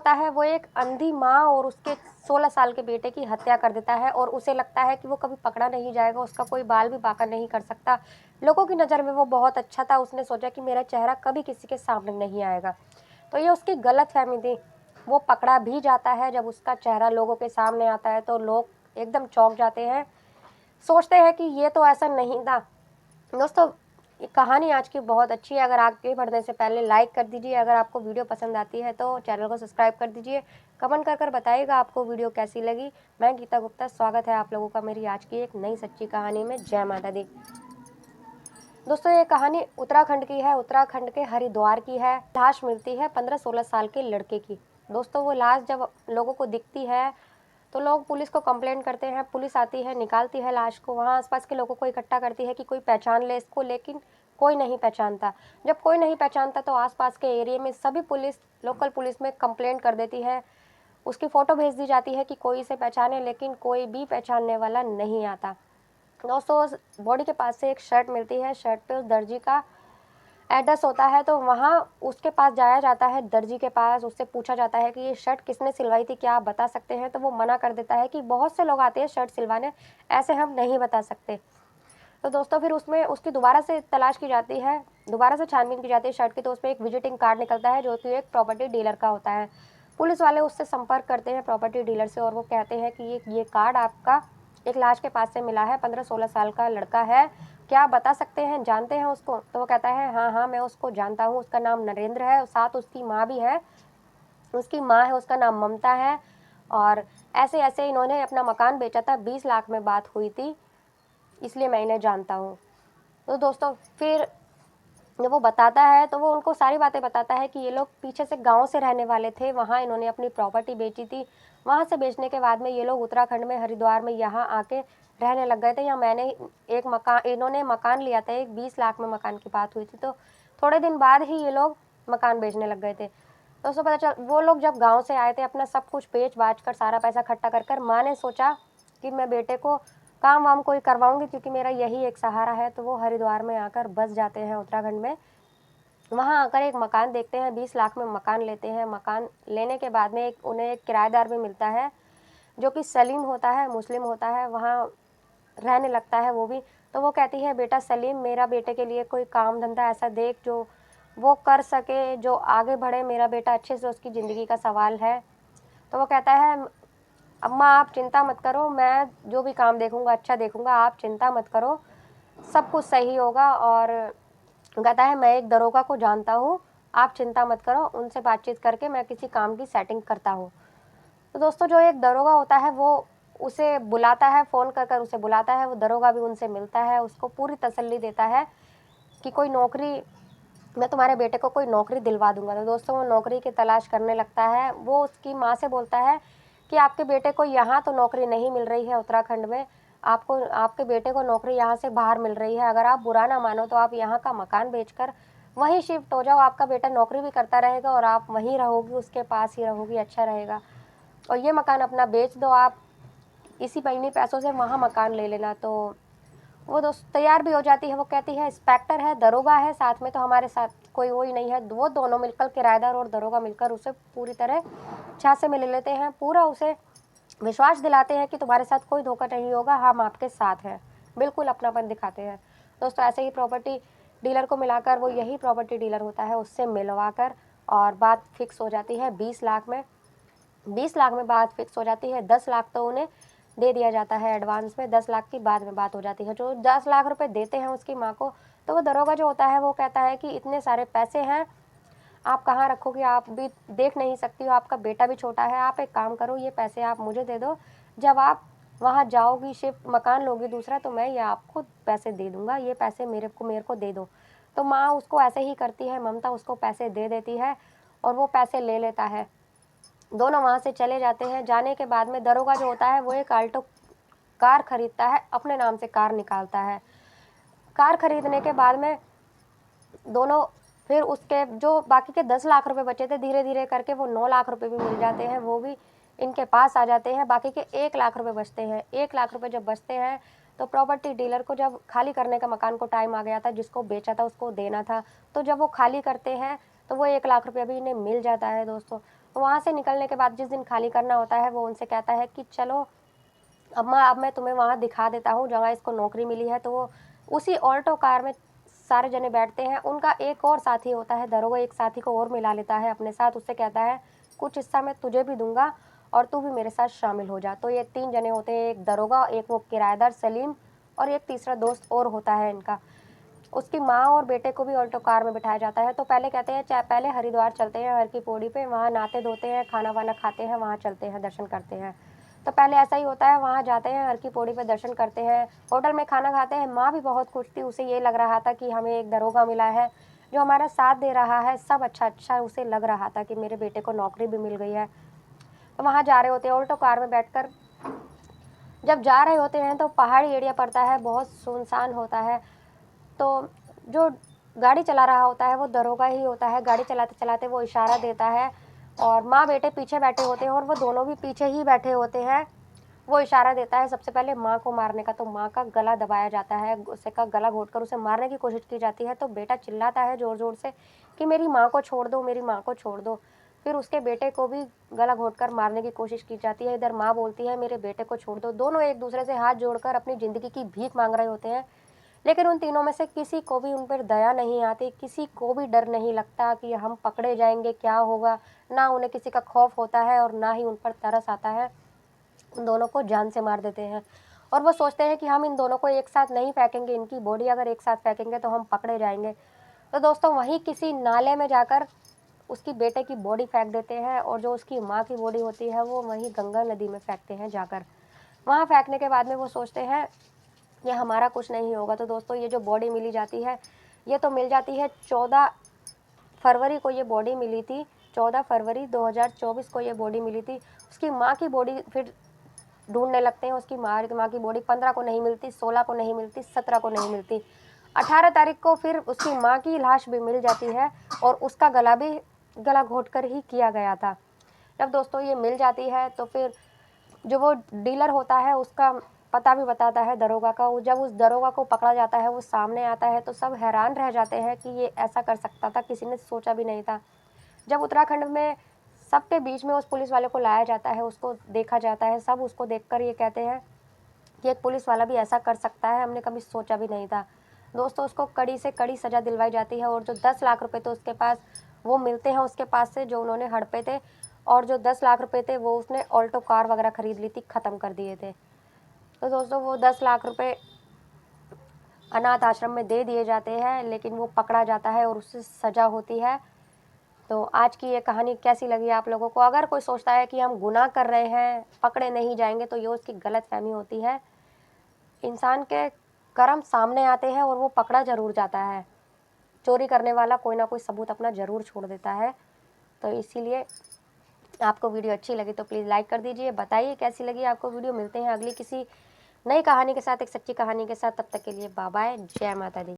होता है वो एक अंधी माँ और उसके 16 साल के बेटे की हत्या कर देता है और उसे लगता है कि वो कभी पकड़ा नहीं जाएगा, उसका कोई बाल भी बांका नहीं कर सकता। लोगों की नज़र में वो बहुत अच्छा था, उसने सोचा कि मेरा चेहरा कभी किसी के सामने नहीं आएगा। तो ये उसकी गलतफ़हमी थी। वो पकड़ा भी जाता है, जब उसका चेहरा लोगों के सामने आता है तो लोग एकदम चौंक जाते हैं, सोचते हैं कि ये तो ऐसा नहीं था। दोस्तों, ये कहानी आज की बहुत अच्छी है। अगर आगे बढ़ने से पहले लाइक कर दीजिए, अगर आपको वीडियो पसंद आती है तो चैनल को सब्सक्राइब कर दीजिए। कमेंट कर बताइएगा आपको वीडियो कैसी लगी। मैं गीता गुप्ता, स्वागत है आप लोगों का मेरी आज की एक नई सच्ची कहानी में। जय माता दी। दोस्तों, ये कहानी उत्तराखंड की है, उत्तराखंड के हरिद्वार की है। लाश मिलती है 15-16 साल के लड़के की। दोस्तों, वो लाश जब लोगों को दिखती है तो लोग पुलिस को कंप्लेंट करते हैं, पुलिस आती है, निकालती है लाश को, वहाँ आसपास के लोगों को इकट्ठा करती है कि कोई पहचान ले इसको, लेकिन कोई नहीं पहचानता। जब कोई नहीं पहचानता तो आसपास के एरिया में सभी पुलिस, लोकल पुलिस में कंप्लेंट कर देती है, उसकी फ़ोटो भेज दी जाती है कि कोई इसे पहचाने, लेकिन कोई भी पहचानने वाला नहीं आता। दोस्तों, उस बॉडी के पास से एक शर्ट मिलती है, शर्ट पे उस दर्जी का एड्रेस होता है, तो वहाँ उसके पास जाया जाता है, दर्जी के पास, उससे पूछा जाता है कि ये शर्ट किसने सिलवाई थी, क्या आप बता सकते हैं? तो वो मना कर देता है कि बहुत से लोग आते हैं शर्ट सिलवाने, ऐसे हम नहीं बता सकते। तो दोस्तों, फिर उसमें उसकी दोबारा से तलाश की जाती है, दोबारा से छानबीन की जाती है शर्ट की, तो उसमें एक विजिटिंग कार्ड निकलता है जो कि एक प्रॉपर्टी डीलर का होता है। पुलिस वाले उससे संपर्क करते हैं प्रॉपर्टी डीलर से और वो कहते हैं कि ये कार्ड आपका एक लाश के पास से मिला है, 15-16 साल का लड़का है, क्या आप बता सकते हैं, जानते हैं उसको? तो वो कहता है हाँ हाँ, मैं उसको जानता हूँ, उसका नाम नरेंद्र है, साथ उसकी माँ भी है, उसकी माँ है, उसका नाम ममता है, और ऐसे ऐसे इन्होंने अपना मकान बेचा था, 20 लाख में बात हुई थी, इसलिए मैं इन्हें जानता हूँ। तो दोस्तों, फिर जब वो बताता है तो वो उनको सारी बातें बताता है कि ये लोग पीछे से गांव से रहने वाले थे, वहाँ इन्होंने अपनी प्रॉपर्टी बेची थी, वहाँ से बेचने के बाद में ये लोग उत्तराखंड में हरिद्वार में यहाँ आके रहने लग गए थे। यहाँ मैंने एक मकान, इन्होंने मकान लिया था, एक 20 लाख में मकान की बात हुई थी, तो थोड़े दिन बाद ही ये लोग मकान बेचने लग गए थे। तो उसको पता चल, वो लोग जब गाँव से आए थे, अपना सब कुछ बेच बाच कर, सारा पैसा इकट्ठा कर कर, माँ ने सोचा कि मैं बेटे को काम वाम कोई करवाऊंगी क्योंकि मेरा यही एक सहारा है। तो वो हरिद्वार में आकर बस जाते हैं उत्तराखंड में। वहाँ आकर एक मकान देखते हैं, 20 लाख में मकान लेते हैं। मकान लेने के बाद में उन्हें एक किराएदार भी मिलता है जो कि सलीम होता है, मुस्लिम होता है, वहाँ रहने लगता है वो भी। तो वो कहती है बेटा सलीम, मेरा बेटे के लिए कोई काम धंधा ऐसा देख जो वो कर सके, जो आगे बढ़े, मेरा बेटा अच्छे से, उसकी ज़िंदगी का सवाल है। तो वो कहता है अम्मा आप चिंता मत करो, मैं जो भी काम देखूँगा अच्छा देखूँगा, आप चिंता मत करो, सब कुछ सही होगा। और कहता है मैं एक दरोगा को जानता हूँ, आप चिंता मत करो, उनसे बातचीत करके मैं किसी काम की सेटिंग करता हूँ। तो दोस्तों, जो एक दरोगा होता है वो उसे बुलाता है, फ़ोन कर कर उसे बुलाता है, वो दरोगा भी उनसे मिलता है, उसको पूरी तसल्ली देता है कि कोई नौकरी, मैं तुम्हारे बेटे को कोई नौकरी दिलवा दूंगा। तो दोस्तों, वो नौकरी की तलाश करने लगता है। वो उसकी माँ से बोलता है कि आपके बेटे को यहाँ तो नौकरी नहीं मिल रही है उत्तराखंड में, आपको आपके बेटे को नौकरी यहाँ से बाहर मिल रही है, अगर आप बुरा ना मानो तो आप यहाँ का मकान बेचकर वहीं शिफ्ट हो जाओ, आपका बेटा नौकरी भी करता रहेगा और आप वहीं रहोगी, उसके पास ही रहोगी, अच्छा रहेगा। और ये मकान अपना बेच दो आप, इसी महीने पैसों से वहाँ मकान ले लेना। तो वो दोस्त तैयार भी हो जाती है, वो कहती है इंस्पेक्टर है, दरोगा है साथ में, तो हमारे साथ कोई वो ही नहीं है। वो दोनों मिलकर, किराएदार और दरोगा मिलकर उसे पूरी तरह झांसे में ले लेते हैं, पूरा उसे विश्वास दिलाते हैं कि तुम्हारे साथ कोई धोखा नहीं होगा, हम आपके साथ हैं, बिल्कुल अपनापन दिखाते हैं। दोस्तों, ऐसे ही प्रॉपर्टी डीलर को मिलाकर, वो यही प्रॉपर्टी डीलर होता है, उससे मिलवा कर और बात फिक्स हो जाती है 20 लाख में। 20 लाख में बात फिक्स हो जाती है, 10 लाख तो उन्हें दे दिया जाता है एडवांस में, 10 लाख की बाद में बात हो जाती है। जो 10 लाख रुपए देते हैं उसकी माँ को, तो वो दरोगा जो होता है वो कहता है कि इतने सारे पैसे हैं, आप कहाँ रखोगे, आप भी देख नहीं सकती हो, आपका बेटा भी छोटा है, आप एक काम करो, ये पैसे आप मुझे दे दो, जब आप वहाँ जाओगी, शिफ्ट मकान लोगी दूसरा, तो मैं ये आपको पैसे दे दूँगा, ये पैसे मेरे को दे दो। तो माँ उसको ऐसे ही करती है, ममता उसको पैसे दे देती है और वो पैसे ले लेता है। दोनों वहाँ से चले जाते हैं। जाने के बाद में दरोगा जो होता है वो एक आल्टो कार खरीदता है, अपने नाम से कार निकालता है। कार खरीदने के बाद में दोनों, फिर उसके जो बाकी के 10 लाख रुपए बचे थे, धीरे धीरे करके वो 9 लाख रुपए भी मिल जाते हैं, वो भी इनके पास आ जाते हैं। बाकी के 1 लाख रुपए बचते हैं। 1 लाख रुपए जब बचते हैं तो प्रॉपर्टी डीलर को जब खाली करने का मकान को टाइम आ गया था, जिसको बेचा था उसको देना था, तो जब वो खाली करते हैं तो वो 1 लाख रुपये भी इन्हें मिल जाता है दोस्तों। वहाँ से निकलने के बाद जिस दिन खाली करना होता है वो उनसे कहता है कि चलो अम्मा, अब मैं तुम्हें वहाँ दिखा देता हूँ जहाँ इसको नौकरी मिली है। तो वो उसी ऑल्टो कार में सारे जने बैठते हैं। उनका एक और साथी होता है, दरोगा एक साथी को और मिला लेता है अपने साथ। उससे कहता है कुछ हिस्सा मैं तुझे भी दूंगा और तू भी मेरे साथ शामिल हो जा। तो ये 3 जने होते हैं, एक दरोगा, एक वो किराएदार सलीम और एक तीसरा दोस्त और होता है इनका। उसकी माँ और बेटे को भी ऑल्टो कार में बिठाया जाता है। तो पहले कहते हैं पहले हरिद्वार चलते हैं, हर की पौड़ी पे, वहाँ नहाते धोते हैं, खाना वाना खाते हैं, वहाँ चलते हैं, दर्शन करते हैं। तो पहले ऐसा ही होता है, वहाँ जाते हैं, हर की पौड़ी पे दर्शन करते हैं, होटल में खाना खाते हैं। माँ भी बहुत खुश थी, उसे ये लग रहा था कि हमें एक दरोगा मिला है जो हमारा साथ दे रहा है, सब अच्छा अच्छा उसे लग रहा था कि मेरे बेटे को नौकरी भी मिल गई है। तो वहाँ जा रहे होते हैं ऑल्टो कार में बैठकर। जब जा रहे होते हैं तो पहाड़ी एरिया पड़ता है, बहुत सुनसान होता है। तो जो गाड़ी चला रहा होता है वो दरोगा ही होता है। गाड़ी चलाते चलाते वो इशारा देता है और माँ बेटे पीछे बैठे होते हैं और वो दोनों भी पीछे ही बैठे होते हैं। वो इशारा देता है सबसे पहले माँ को मारने का। तो माँ का गला दबाया जाता है, उसे का गला घोंटकर उसे मारने की कोशिश की जाती है। तो बेटा चिल्लाता है ज़ोर ज़ोर से कि मेरी माँ को छोड़ दो, मेरी माँ को छोड़ दो। फिर उसके बेटे को भी गला घोंटकर मारने की कोशिश की जाती है। इधर माँ बोलती है मेरे बेटे को छोड़ दो। दोनों एक दूसरे से हाथ जोड़कर अपनी ज़िंदगी की भीख मांग रहे होते हैं। लेकिन उन तीनों में से किसी को भी उन पर दया नहीं आती, किसी को भी डर नहीं लगता कि हम पकड़े जाएंगे, क्या होगा। ना उन्हें किसी का खौफ होता है और ना ही उन पर तरस आता है। उन दोनों को जान से मार देते हैं और वो सोचते हैं कि हम इन दोनों को एक साथ नहीं फेंकेंगे, इनकी बॉडी अगर एक साथ फेंकेंगे तो हम पकड़े जाएंगे। तो दोस्तों वहीं किसी नाले में जाकर उसकी बेटे की बॉडी फेंक देते हैं और जो उसकी माँ की बॉडी होती है वो वहीं गंगा नदी में फेंकते हैं जाकर। वहाँ फेंकने के बाद में वो सोचते हैं ये हमारा कुछ नहीं होगा। तो दोस्तों ये जो बॉडी मिली जाती है ये तो मिल जाती है 14 फरवरी को, ये बॉडी मिली थी 14 फरवरी 2024 को ये बॉडी मिली थी। उसकी माँ की बॉडी फिर ढूंढने लगते हैं। उसकी माँ की बॉडी 15 को नहीं मिलती, 16 को नहीं मिलती, 17 को नहीं मिलती। 18 तारीख को फिर उसकी माँ की लाश भी मिल जाती है और उसका गला भी गला घोट कर ही किया गया था। जब दोस्तों ये मिल जाती है तो फिर जो वो डीलर होता है उसका पता भी बताता है दरोगा का। जब उस दरोगा को पकड़ा जाता है, वो सामने आता है तो सब हैरान रह जाते हैं कि ये ऐसा कर सकता था, किसी ने सोचा भी नहीं था। जब उत्तराखंड में सबके बीच में उस पुलिस वाले को लाया जाता है, उसको देखा जाता है, सब उसको देखकर ये कहते हैं कि एक पुलिस वाला भी ऐसा कर सकता है, हमने कभी सोचा भी नहीं था। दोस्तों उसको कड़ी से कड़ी सज़ा दिलवाई जाती है और जो 10 लाख रुपए थे उसके पास वो मिलते हैं उसके पास से, जो उन्होंने हड़पे थे। और जो 10 लाख रुपए थे वो उसने ऑल्टो कार वगैरह खरीद ली थी, ख़त्म कर दिए थे। तो दोस्तों वो 10 लाख रुपए अनाथ आश्रम में दे दिए जाते हैं, लेकिन वो पकड़ा जाता है और उससे सज़ा होती है। तो आज की ये कहानी कैसी लगी आप लोगों को? अगर कोई सोचता है कि हम गुनाह कर रहे हैं, पकड़े नहीं जाएंगे, तो ये उसकी गलतफहमी होती है। इंसान के कर्म सामने आते हैं और वो पकड़ा ज़रूर जाता है। चोरी करने वाला कोई ना कोई सबूत अपना ज़रूर छोड़ देता है। तो इसीलिए आपको वीडियो अच्छी लगी तो प्लीज़ लाइक कर दीजिए, बताइए कैसी लगी आपको वीडियो। मिलते हैं अगली किसी नई कहानी के साथ, एक सच्ची कहानी के साथ। तब तक के लिए बाय बाय, जय माता दी।